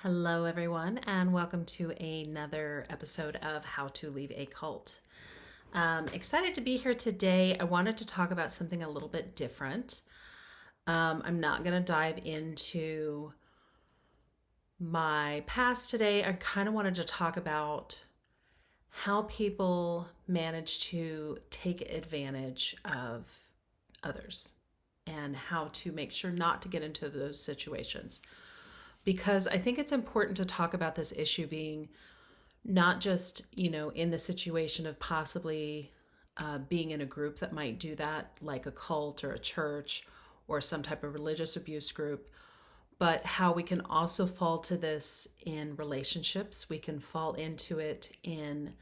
Hello, everyone, and welcome to another episode of How to Leave a Cult. Excited to be here today. I wanted to talk about something a little bit different. I'm not going to dive into my past today. I kind of wanted to talk about how people manage to take advantage of others and how to make sure not to get into those situations. Because I think it's important to talk about this issue being not just, in the situation of possibly being in a group that might do that, like a cult or a church or some type of religious abuse group, but how we can also fall to this in relationships. We can fall into it in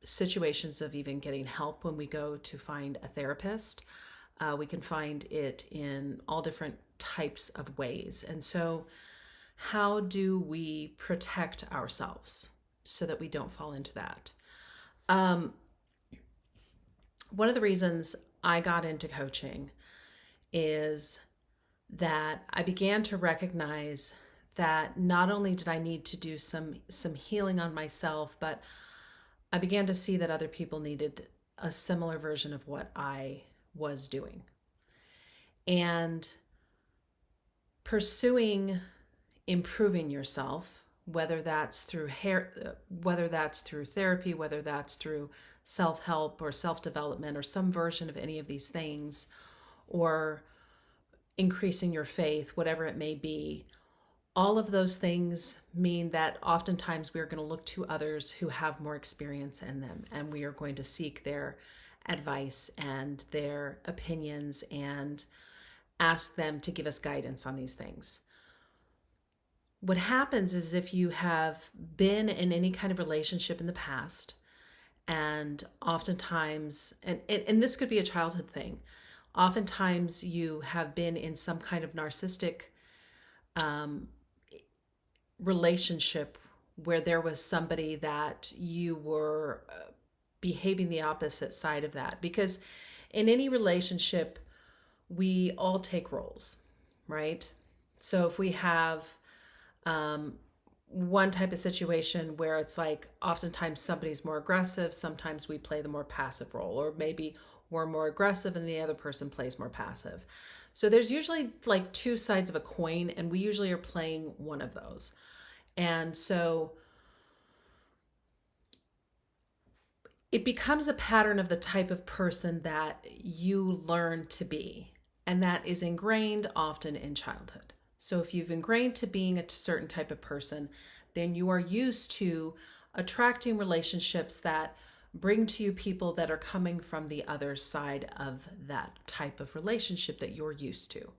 situations of even getting help when we go to find a therapist. We can find it in all different types of ways. And so, how do we protect ourselves so that we don't fall into that? One of the reasons I got into coaching is that I began to recognize that not only did I need to do some healing on myself, but I began to see that other people needed a similar version of what I was doing. And pursuing improving yourself, whether that's through whether that's through therapy, whether that's through self-help or self-development or some version of any of these things, or increasing your faith, whatever it may be, all of those things mean that oftentimes we are going to look to others who have more experience in them, and we are going to seek their advice and their opinions and ask them to give us guidance on these things. What happens is if you have been in any kind of relationship in the past, and oftentimes, and this could be a childhood thing, oftentimes you have been in some kind of narcissistic relationship where there was somebody that you were behaving the opposite side of that. Because in any relationship, we all take roles, right? So if we have one type of situation where it's like oftentimes somebody's more aggressive, sometimes we play the more passive role, or maybe we're more aggressive and the other person plays more passive. So there's usually like two sides of a coin, and we usually are playing one of those. And so it becomes a pattern of the type of person that you learn to be. And that is ingrained often in childhood. So if you've ingrained to being a certain type of person, then you are used to attracting relationships that bring to you people that are coming from the other side of that type of relationship that you're used to.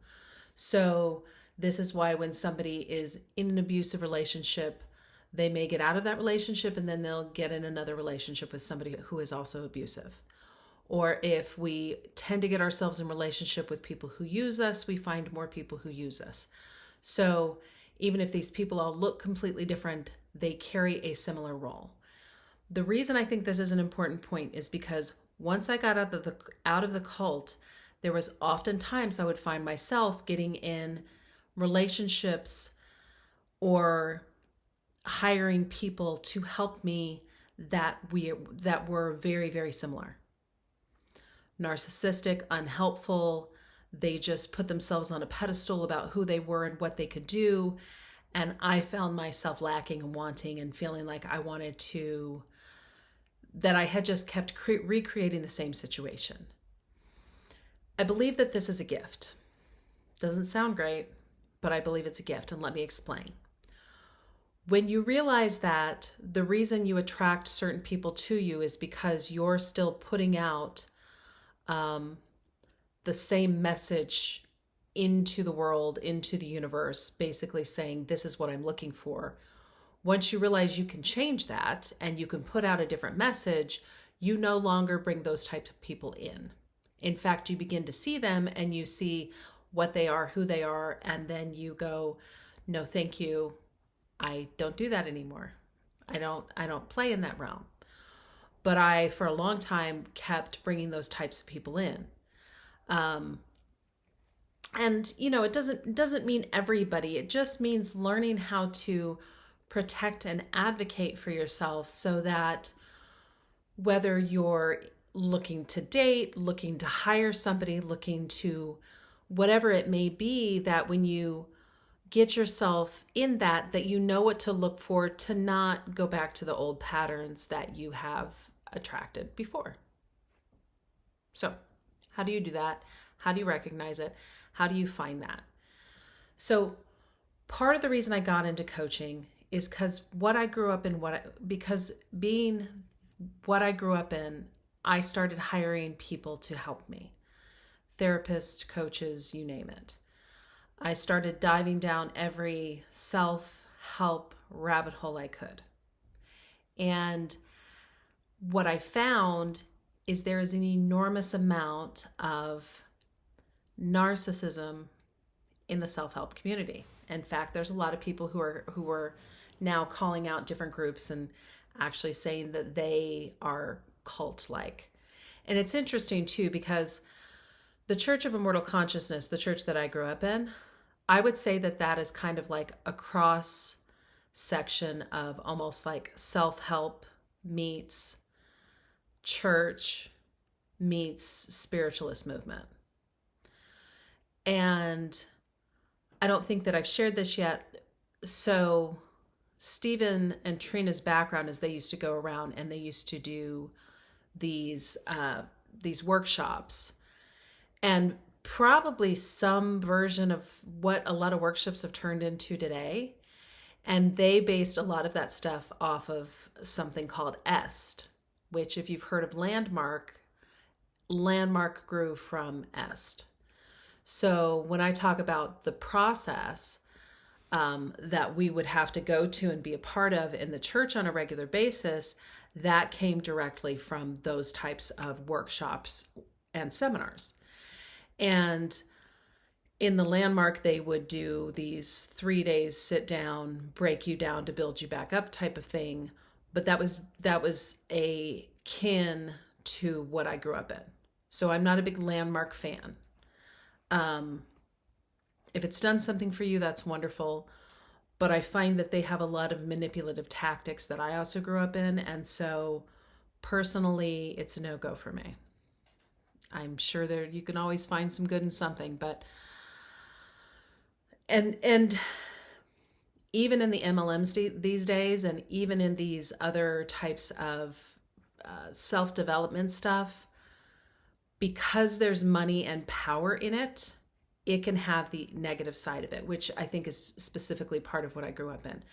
So this is why when somebody is in an abusive relationship, they may get out of that relationship and then they'll get in another relationship with somebody who is also abusive. Or if we tend to get ourselves in relationship with people who use us, we find more people who use us. So even if these people all look completely different, they carry a similar role. The reason I think this is an important point is because once I got out of the cult, there was often times I would find myself getting in relationships or hiring people to help me that were very, very similar. Narcissistic, unhelpful. They just put themselves on a pedestal about who they were and what they could do. And I found myself lacking and wanting and feeling like that I had just kept recreating the same situation. I believe that this is a gift. Doesn't sound great, but I believe it's a gift, and let me explain. When you realize that the reason you attract certain people to you is because you're still putting out the same message into the world, into the universe, basically saying, this is what I'm looking for. Once you realize you can change that and you can put out a different message, you no longer bring those types of people in. In fact, you begin to see them and you see what they are, who they are, and then you go, no, thank you. I don't do that anymore. I don't play in that realm. But I, for a long time, kept bringing those types of people in. And it doesn't mean everybody. It just means learning how to protect and advocate for yourself so that whether you're looking to date, looking to hire somebody, looking to whatever it may be, that when you get yourself in that you know what to look for to not go back to the old patterns that you have attracted before. So, how do you do that? How do you recognize it? How do you find that? So, part of the reason I got into coaching is because what I grew up in, because being what I grew up in, I started hiring people to help me. Therapists, coaches, you name it. I started diving down every self-help rabbit hole I could. And what I found is there is an enormous amount of narcissism in the self-help community. In fact, there's a lot of people who are now calling out different groups and actually saying that they are cult-like. And it's interesting too, because the Church of Immortal Consciousness, the church that I grew up in, I would say that is kind of like a cross section of almost like self-help meets church meets spiritualist movement. And I don't think that I've shared this yet. So Stephen and Trina's background is they used to go around and they used to do these workshops, and probably some version of what a lot of workshops have turned into today. And they based a lot of that stuff off of something called EST, which, if you've heard of Landmark grew from EST. So when I talk about the process that we would have to go to and be a part of in the church on a regular basis, that came directly from those types of workshops and seminars. And in the Landmark, they would do these 3 days sit down, break you down to build you back up type of thing. But that was a kin to what I grew up in. So I'm not a big Landmark fan. If it's done something for you, that's wonderful. But I find that they have a lot of manipulative tactics that I also grew up in. And so personally, it's a no-go for me. I'm sure you can always find some good in something, but and even in the MLMs these days, and even in these other types of self-development stuff, because there's money and power in it, it can have the negative side of it, which I think is specifically part of what I grew up in.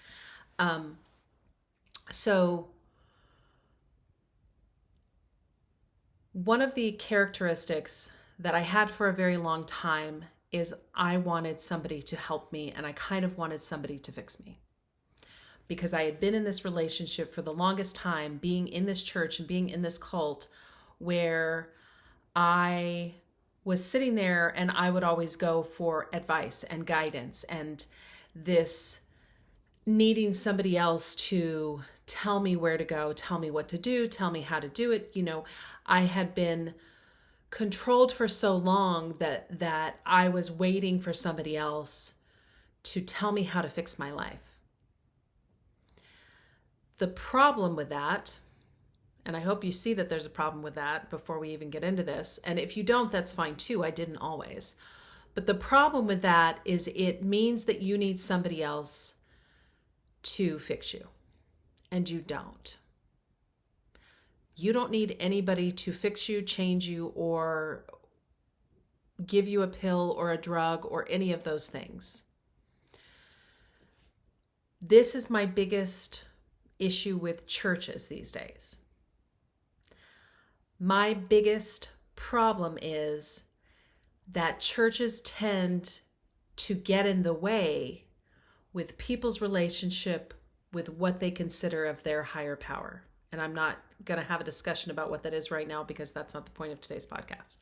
So one of the characteristics that I had for a very long time is I wanted somebody to help me, and I kind of wanted somebody to fix me. Because I had been in this relationship for the longest time, being in this church and being in this cult, where I was sitting there and I would always go for advice and guidance, and this needing somebody else to tell me where to go, tell me what to do, tell me how to do it. I had been controlled for so long that I was waiting for somebody else to tell me how to fix my life. The problem with that, and I hope you see that there's a problem with that before we even get into this, and if you don't, that's fine too. I didn't always. But the problem with that is it means that you need somebody else to fix you, and you don't. You don't need anybody to fix you, change you, or give you a pill or a drug or any of those things. This is my biggest issue with churches these days. My biggest problem is that churches tend to get in the way with people's relationship with what they consider of their higher power. And I'm not going to have a discussion about what that is right now, because that's not the point of today's podcast.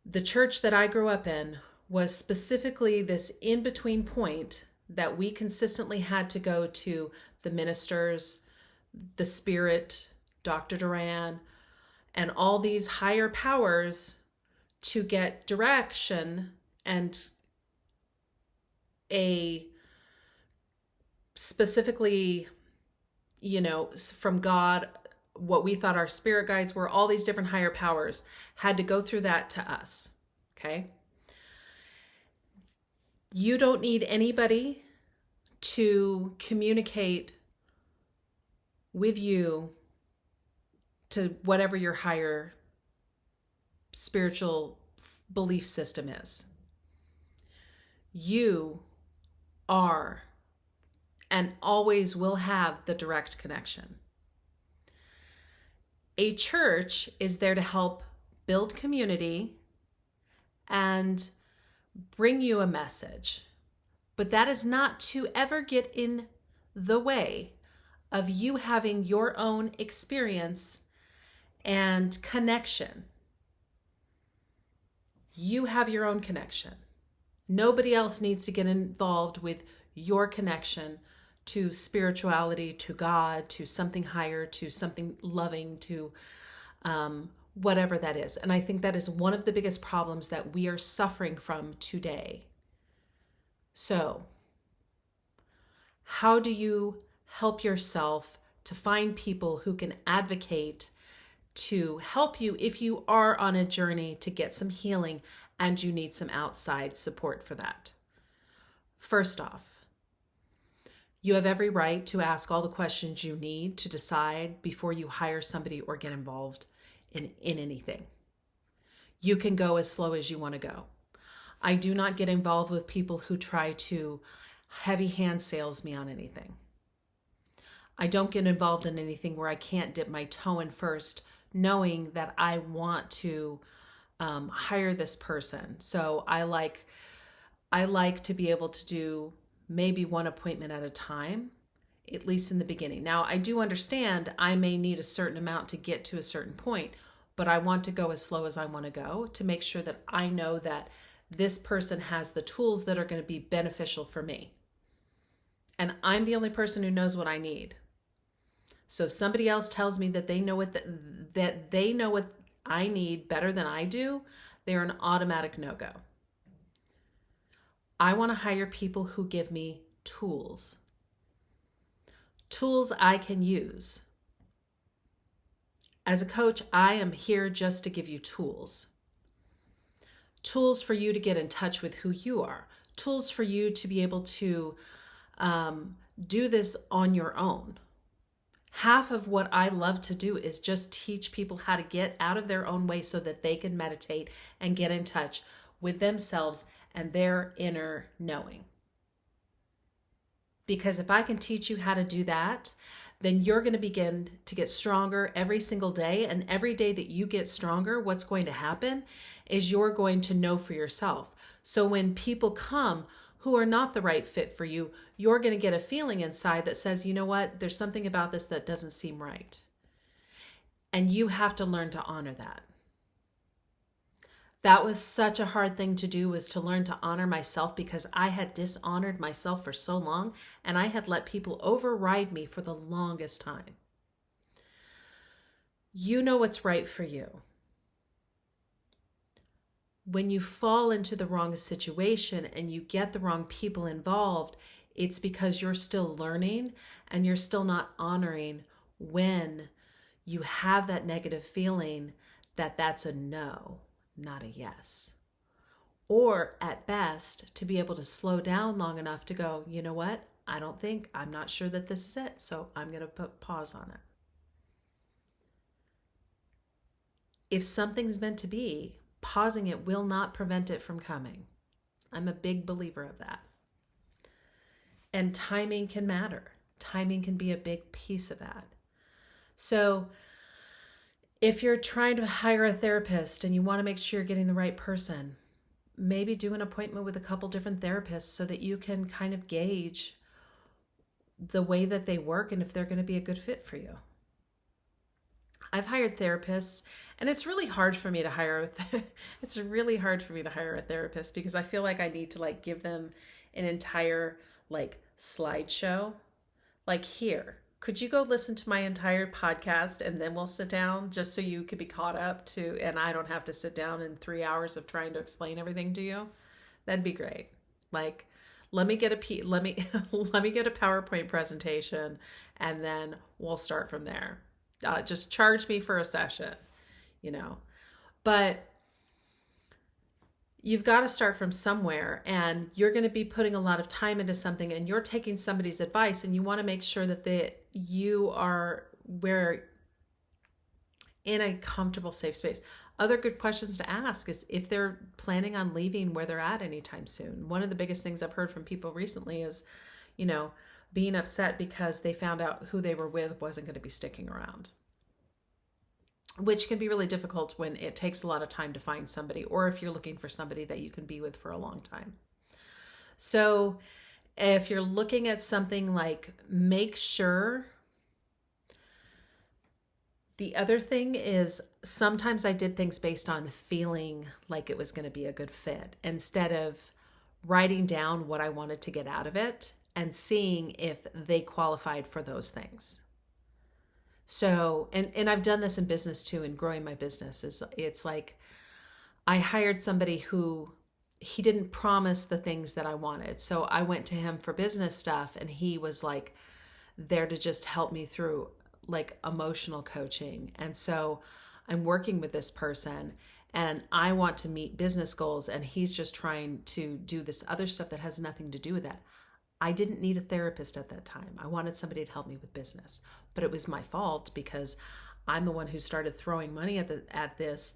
The church that I grew up in was specifically this in-between point that we consistently had to go to the ministers, the spirit, Dr. Duran, and all these higher powers to get direction and a specifically, from God, what we thought our spirit guides were, all these different higher powers had to go through that to us. Okay. You don't need anybody to communicate with you to whatever your higher spiritual belief system is. You are and always will have the direct connection. A church is there to help build community and bring you a message, but that is not to ever get in the way of you having your own experience and connection. You have your own connection. Nobody else needs to get involved with your connection to spirituality, to God, to something higher, to something loving, to whatever that is. And I think that is one of the biggest problems that we are suffering from today. So, how do you help yourself to find people who can advocate to help you if you are on a journey to get some healing and you need some outside support for that? First off, you have every right to ask all the questions you need to decide before you hire somebody or get involved in anything. You can go as slow as you want to go. I do not get involved with people who try to heavy hand sales me on anything. I don't get involved in anything where I can't dip my toe in first, knowing that I want to hire this person. So I like to be able to do maybe one appointment at a time, at least in the beginning. Now, I do understand I may need a certain amount to get to a certain point, but I want to go as slow as I want to go to make sure that I know that this person has the tools that are going to be beneficial for me. And I'm the only person who knows what I need. So if somebody else tells me that they know what I need better than I do, they're an automatic no-go. I want to hire people who give me tools. Tools I can use. As a coach, I am here just to give you tools. Tools for you to get in touch with who you are. Tools for you to be able to do this on your own. Half of what I love to do is just teach people how to get out of their own way so that they can meditate and get in touch with themselves and their inner knowing. Because if I can teach you how to do that, then you're going to begin to get stronger every single day. And every day that you get stronger, what's going to happen is you're going to know for yourself. So when people come who are not the right fit for you, you're going to get a feeling inside that says, you know what, there's something about this that doesn't seem right. And you have to learn to honor that. That was such a hard thing to do, was to learn to honor myself, because I had dishonored myself for so long and I had let people override me for the longest time. You know what's right for you. When you fall into the wrong situation and you get the wrong people involved, it's because you're still learning and you're still not honoring when you have that negative feeling that that's a no, not a yes. Or at best, to be able to slow down long enough to go, you know what? I'm not sure that this is it, so I'm going to put pause on it. If something's meant to be, pausing it will not prevent it from coming. I'm a big believer of that. And timing can matter. Timing can be a big piece of that. So if you're trying to hire a therapist and you want to make sure you're getting the right person, maybe do an appointment with a couple different therapists so that you can kind of gauge the way that they work and if they're going to be a good fit for you. I've hired therapists, and it's really hard for me to hire a therapist because I feel like I need to give them an entire slideshow. Here, Could you go listen to my entire podcast and then we'll sit down just so you could be caught up to, and I don't have to sit down in 3 hours of trying to explain everything to you? That'd be great. Like, let me let me get a PowerPoint presentation, and then we'll start from there. Just charge me for a session, you know. But you've got to start from somewhere, and you're going to be putting a lot of time into something, and you're taking somebody's advice, and you want to make sure that you are where in a comfortable, safe space. Other good questions to ask is if they're planning on leaving where they're at anytime soon. One of the biggest things I've heard from people recently is, you know, being upset because they found out who they were with wasn't going to be sticking around, which can be really difficult when it takes a lot of time to find somebody, or if you're looking for somebody that you can be with for a long time. So if you're looking at something, like, make sure. The other thing is, sometimes I did things based on feeling like it was going to be a good fit instead of writing down what I wanted to get out of it and seeing if they qualified for those things. So, and I've done this in business too, in growing my business. It's like I hired somebody who, he didn't promise the things that I wanted. So I went to him for business stuff, and he was like there to just help me through like emotional coaching. And so I'm working with this person, and I want to meet business goals, and he's just trying to do this other stuff that has nothing to do with that. I didn't need a therapist at that time. I wanted somebody to help me with business, but it was my fault because I'm the one who started throwing money at this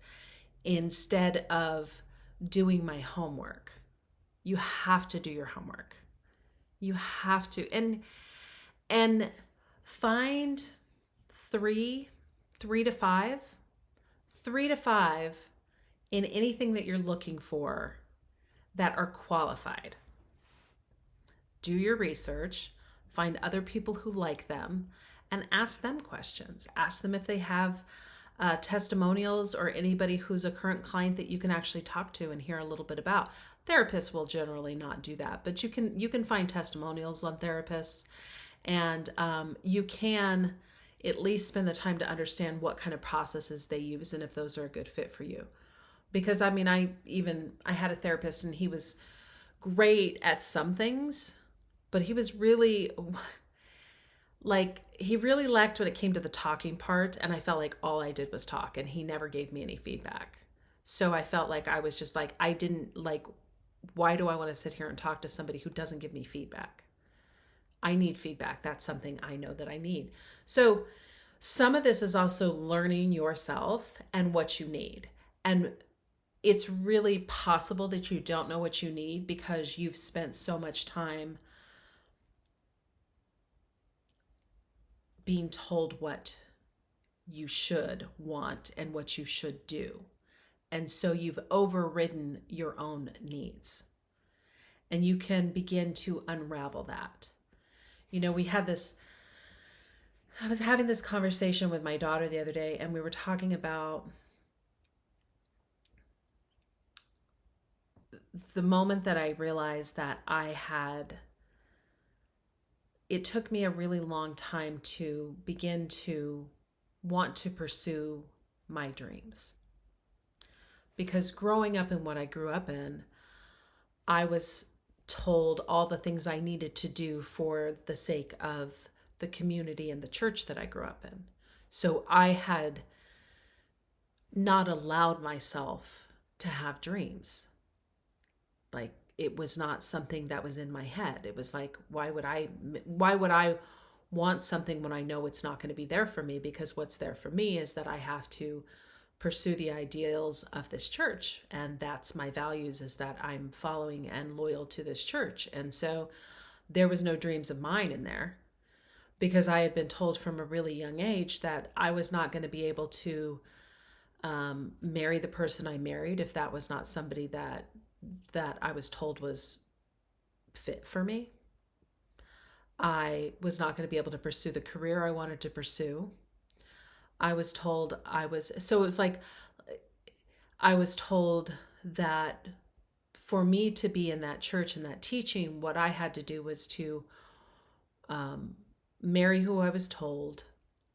instead of doing my homework. You have to do your homework. You have to, and find three to five in anything that you're looking for that are qualified. Do your research, find other people who like them, and ask them questions. Ask them if they have testimonials or anybody who's a current client that you can actually talk to and hear a little bit about. Therapists will generally not do that, but you can find testimonials on therapists, and you can at least spend the time to understand what kind of processes they use and if those are a good fit for you. Because I mean, I had a therapist, and he was great at some things, but he was really he really lacked when it came to the talking part, and I felt like all I did was talk, and he never gave me any feedback. So I felt like I was just like, I didn't like, why do I want to sit here and talk to somebody who doesn't give me feedback? I need feedback. That's something I know that I need. So some of this is also learning yourself and what you need. And it's really possible that you don't know what you need because you've spent so much time being told what you should want and what you should do. And so you've overridden your own needs. And you can begin to unravel that. You know, I was having this conversation with my daughter the other day, and we were talking about the moment that I realized that it took me a really long time to begin to want to pursue my dreams. Because growing up in what I grew up in, I was told all the things I needed to do for the sake of the community and the church that I grew up in. So I had not allowed myself to have dreams. Like, it was not something that was in my head. It was like, why would I want something when I know it's not going to be there for me? Because what's there for me is that I have to pursue the ideals of this church, and that's my values, is that I'm following and loyal to this church. And so there was no dreams of mine in there, because I had been told from a really young age that I was not going to be able to marry the person I married if that was not somebody that I was told was fit for me. I was not going to be able to pursue the career I wanted to pursue. I was told that for me to be in that church and that teaching, what I had to do was to marry who I was told,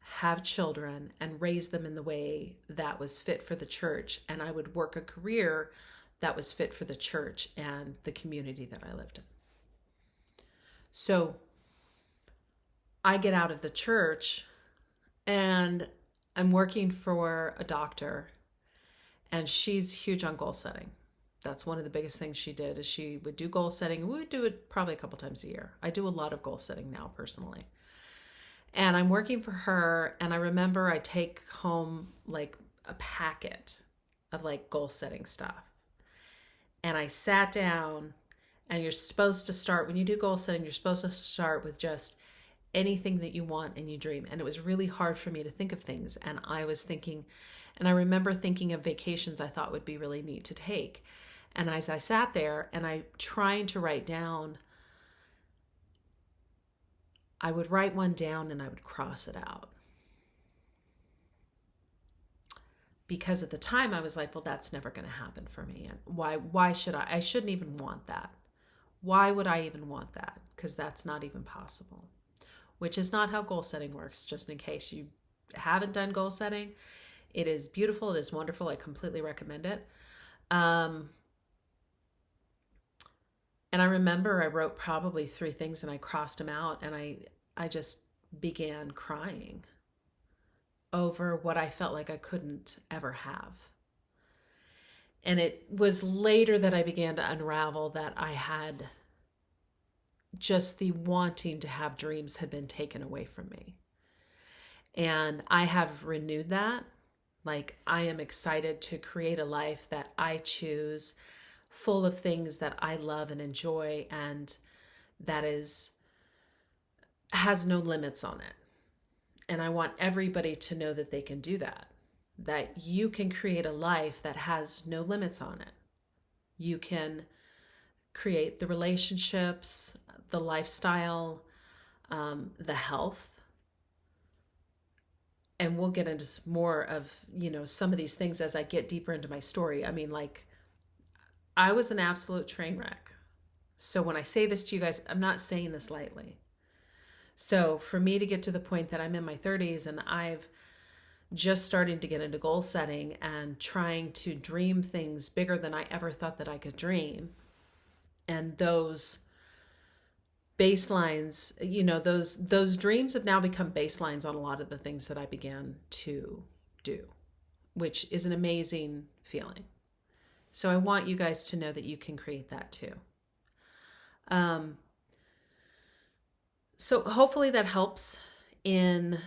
have children, and raise them in the way that was fit for the church. And I would work a career that was fit for the church and the community that I lived in. So I get out of the church and I'm working for a doctor, and she's huge on goal setting. That's one of the biggest things she did, is she would do goal setting. We would do it probably a couple times a year. I do a lot of goal setting now personally. And I'm working for her, and I remember I take home like a packet of like goal setting stuff. And I sat down, and you're supposed to start, when you do goal setting, you're supposed to start with just anything that you want and you dream. And it was really hard for me to think of things. And I was thinking, and I remember thinking of vacations I thought would be really neat to take. And as I sat there and I trying to write down, I would write one down and I would cross it out. Because at the time I was like, well, that's never going to happen for me. And why should I shouldn't even want that. Why would I even want that? Because that's not even possible. Which is not how goal setting works, just in case you haven't done goal setting. It is beautiful. It is wonderful. I completely recommend it. And I remember I wrote probably 3 things and I crossed them out, and I just began crying over what I felt like I couldn't ever have. And it was later that I began to unravel that I had just the wanting to have dreams had been taken away from me. And I have renewed that. Like, I am excited to create a life that I choose, full of things that I love and enjoy, and that has no limits on it. And I want everybody to know that they can do that you can create a life that has no limits on it. You can create the relationships, the lifestyle, the health. And we'll get into more of, some of these things as I get deeper into my story. I mean, like, I was an absolute train wreck. So when I say this to you guys, I'm not saying this lightly. So for me to get to the point that I'm in my 30s and I've just starting to get into goal setting and trying to dream things bigger than I ever thought that I could dream. And those baselines, those dreams have now become baselines on a lot of the things that I began to do, which is an amazing feeling. So I want you guys to know that you can create that too. So hopefully that helps in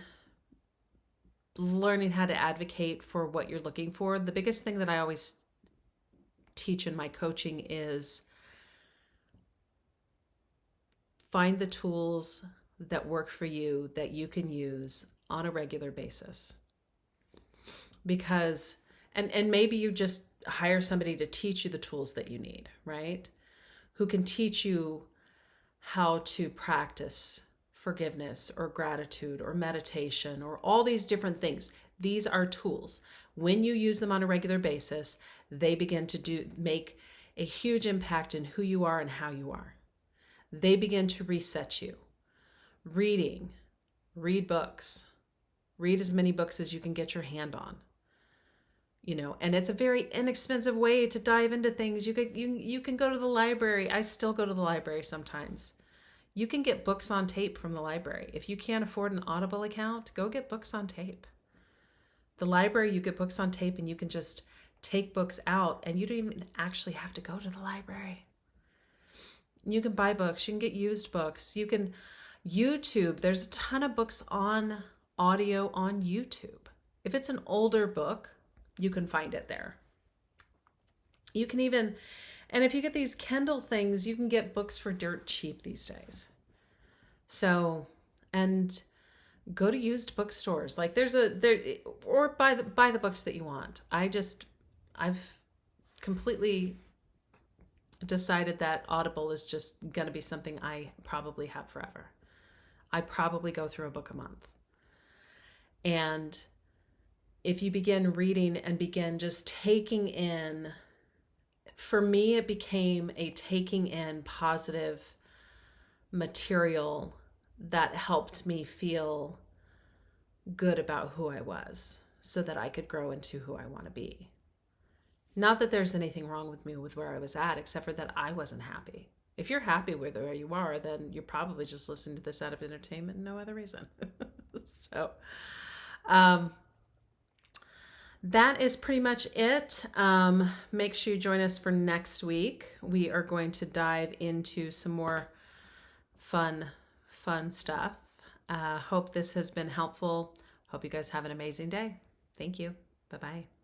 learning how to advocate for what you're looking for. The biggest thing that I always teach in my coaching is find the tools that work for you that you can use on a regular basis. Because, and maybe you just hire somebody to teach you the tools that you need, right? Who can teach you how to practice forgiveness or gratitude or meditation or all these different things. These are tools. When you use them on a regular basis, they begin to make a huge impact in who you are and how you are. They begin to reset you. Read books. Read as many books as you can get your hand on. And it's a very inexpensive way to dive into things. You can go to the library. I still go to the library sometimes. You can get books on tape from the library. If you can't afford an Audible account, go get books on tape. The library, you get books on tape and you can just take books out and you don't even actually have to go to the library. You can buy books. You can get used books. You can YouTube. There's a ton of books on audio on YouTube. If it's an older book, you can find it there. You can even, and if you get these Kindle things, you can get books for dirt cheap these days. So, and go to used bookstores. Like or buy the books that you want. I've completely decided that Audible is just going to be something I probably have forever. I probably go through a book a month. And if you begin reading and begin just taking in, for me, it became a taking in positive material that helped me feel good about who I was so that I could grow into who I want to be. Not that there's anything wrong with me with where I was at, except for that I wasn't happy. If you're happy with where you are, then you're probably just listening to this out of entertainment and no other reason. So, um, that is pretty much it. Make sure you join us for next week. We are going to dive into some more fun stuff. Hope this has been helpful. Hope you guys have an amazing day. Thank you. Bye-bye.